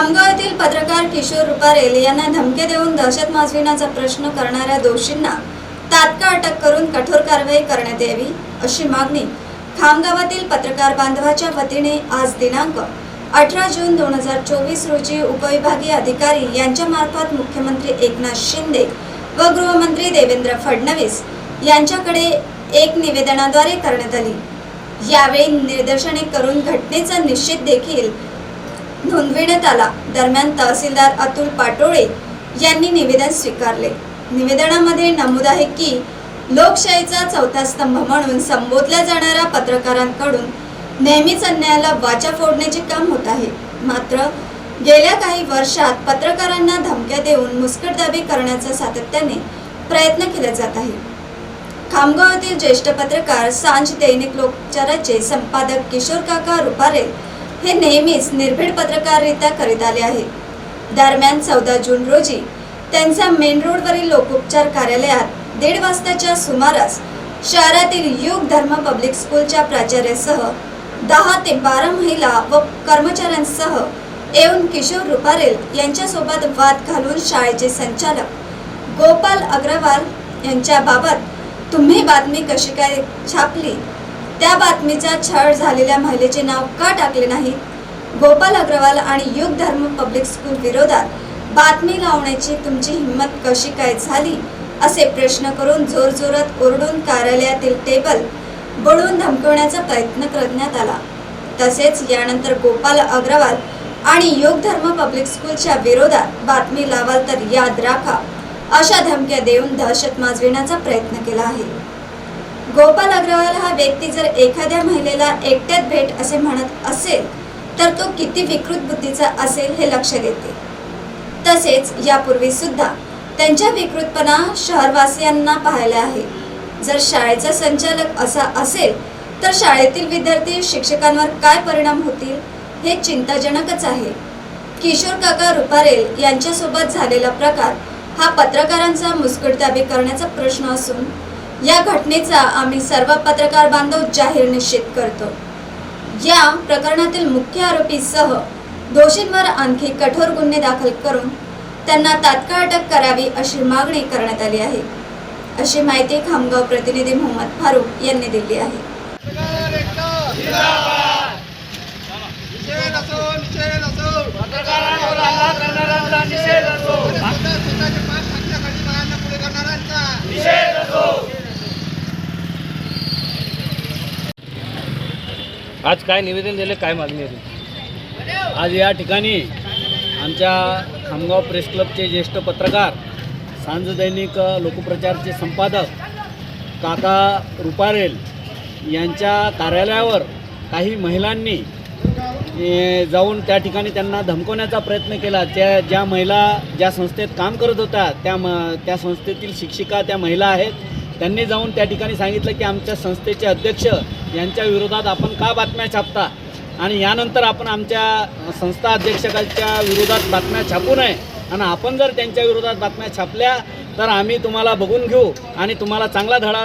खामगाव येथील पत्रकार किशोर रुपारेल यांना धमकी देऊन दहशत माजविण्याचा प्रश्न करणाऱ्या दोषींना तात्काळ अटक करून कठोर कारवाई करण्यात यावी अशी मागणी खामगावातील पत्रकार बांधवाच्या वतीने आज दिनांक 18 जून 2024 रोजी उपविभागीय अधिकारी यांच्या मार्फत मुख्यमंत्री एकनाथ शिंदे व गृहमंत्री देवेंद्र फडणवीस यांच्याकडे एक निवेदनाद्वारे करण्यात आली। यावेळी निदर्शने करून घटनेचा निषेध देखील नोंदविण्यात आला। दरम्यान तहसीलदार अतुल पाटोळे यांनी निवेदन स्वीकारले। निवेदनामध्ये नमूद आहे की लोकशाहीचा चौथा स्तंभ म्हणून संबोधल्या जाणाऱ्या पत्रकारांकडून नेहमीच अन्यायाला वाचा फोडण्याचे काम होत आहे। मात्र गेल्या काही वर्षात पत्रकारांना धमक्या देऊन मुस्कटदाबी करण्याचा सातत्याने प्रयत्न केला जात आहे। खामगाव येथील ज्येष्ठ पत्रकार सांज दैनिक लोकचाराचे संपादक किशोर काका रुपारेल हे नेहमीच निर्भीड पत्रकारिता करीत आले आहेत। दरम्यान 14 जून रोजी त्यांच्या मेन रोडवरील लोकोपचार कार्यालयात 1:30 वाजताच्या सुमारास शहरातील युग धर्म पब्लिक स्कूलच्या प्राचार्यासह 10 ते 12 महिला व कर्मचाऱ्यांसह येऊन किशोर रुपारेल यांच्यासोबत वाद घालून शाळेचे संचालक गोपाल अग्रवाल यांच्याबाबत तुम्ही बातमी कशी काय छापली, त्या बातमीचा छळ झालेल्या महिलेचे नाव का टाकले नाही, गोपाल अग्रवाल आणि युग धर्म पब्लिक स्कूल विरोधात बातमी लावण्याची तुमची हिंमत कशी काय झाली असे प्रश्न करून जोरजोरात ओरडून कार्यालयातील टेबल बळून धमकवण्याचा प्रयत्न करण्यात आला। तसेच यानंतर गोपाल अग्रवाल आणि युग धर्म पब्लिक स्कूलच्या विरोधात बातमी लावाल तर याद राखा अशा धमक्या देऊन दहशत माजविण्याचा प्रयत्न केला आहे। गोपाल अग्रवाल हा व्यक्ती जर एखाद्या महिलेला एकट्यात भेट असे म्हणत असेल तर तो किती विकृत बुद्धीचा असेल हे लक्षात येते। तसेच यापूर्वी सुद्धा त्यांच्या विकृतपणा शहरवासियांना पाहायला आहे। जर शाळेचा संचालक असा असेल तर शाळेतील विद्यार्थी शिक्षकांवर काय परिणाम होतील हे चिंताजनकच आहे। किशोर काका रुपारेल यांच्यासोबत झालेला प्रकार हा पत्रकारांचा मुस्कटदाबी करण्याचा प्रश्न असून या घटनेचा आम्ही सर्व पत्रकार बांधव जाहीर निषेध करतो। या प्रकरणातील मुख्य आरोपीसह दोषींवर आणखी कठोर गुन्हे दाखल करून त्यांना तात्काळ अटक करावी अशी मागणी करण्यात आली आहे, अशी माहिती खामगाव प्रतिनिधी मोहम्मद फारूक यांनी दिली आहे। आज काय निवेदन दिले, काय मागणी आहे? आज या ठिकाणी आमच्या खामगाव प्रेस क्लबचे ज्येष्ठ पत्रकार सांज दैनिक लोकप्रचारचे संपादक काका रुपारेल यांच्या कार्यालयावर काही महिलांनी जाऊन त्या ठिकाणी त्यांना धमकवण्याचा प्रयत्न केला। ज्या महिला ज्या संस्थेत काम करत होत्या त्या संस्थेतील शिक्षिका त्या महिला आहेत। त्यांनी जाऊन त्या ठिकाणी सांगितलं की आमच्या संस्थेचे अध्यक्ष यांच्या विरोधात आपण का बातम्या छापता आणि यानंतर आपण आमच्या संस्था अध्यक्षाच्या विरोधात बातम्या छापू नये आणि आपण जर त्यांच्या विरोधात बातम्या छापल्या तर आम्ही तुम्हाला बघून घेऊ आणि तुम्हाला चांगला धडा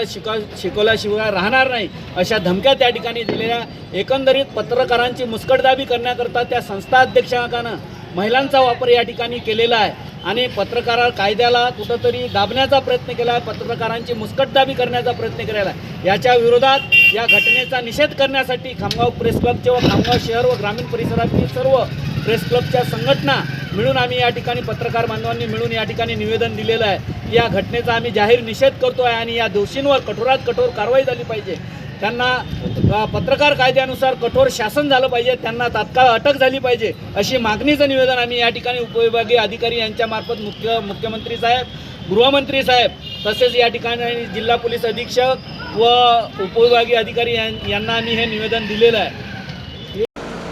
शिकवल्याशिवाय राहणार नाही अशा धमक्या त्या ठिकाणी दिलेल्या। एकंदरीत पत्रकारांची मुस्कटदाबी करण्याकरता त्या संस्था अध्यक्षांना महिलांचा वापर या ठिकाणी केलेला आहे आणि पत्रकार कायद्याला कुठंतरी दाबण्याचा प्रयत्न केला आहे, पत्रकारांची मुस्कटदाबी करण्याचा प्रयत्न केलेला आहे। याच्या विरोधात या घटनेचा निषेध करण्यासाठी खामगाव प्रेस क्लबचे व खामगाव शहर व ग्रामीण परिसरातील सर्व प्रेस क्लबच्या संघटना मिळून आम्ही या ठिकाणी पत्रकार बांधवांनी मिळून या ठिकाणी निवेदन दिलेलं आहे। या घटनेचा आम्ही जाहीर निषेध करतो आहे आणि या दोषींवर कठोरात कठोर कारवाई झाली पाहिजे। त्यांना पत्रकार कायद्यानुसार कठोर शासन झालं पाहिजे, त्यांना तात्काळ अटक झाली पाहिजे अशी मागणीचं निवेदन आम्ही या ठिकाणी उपविभागीय अधिकारी यांच्यामार्फत मुख्यमंत्री साहेब, गृहमंत्री साहेब तसेच या ठिकाणी जिल्हा पोलीस अधीक्षक व उपविभागीय अधिकारी यांना आम्ही हे निवेदन दिलेलं आहे।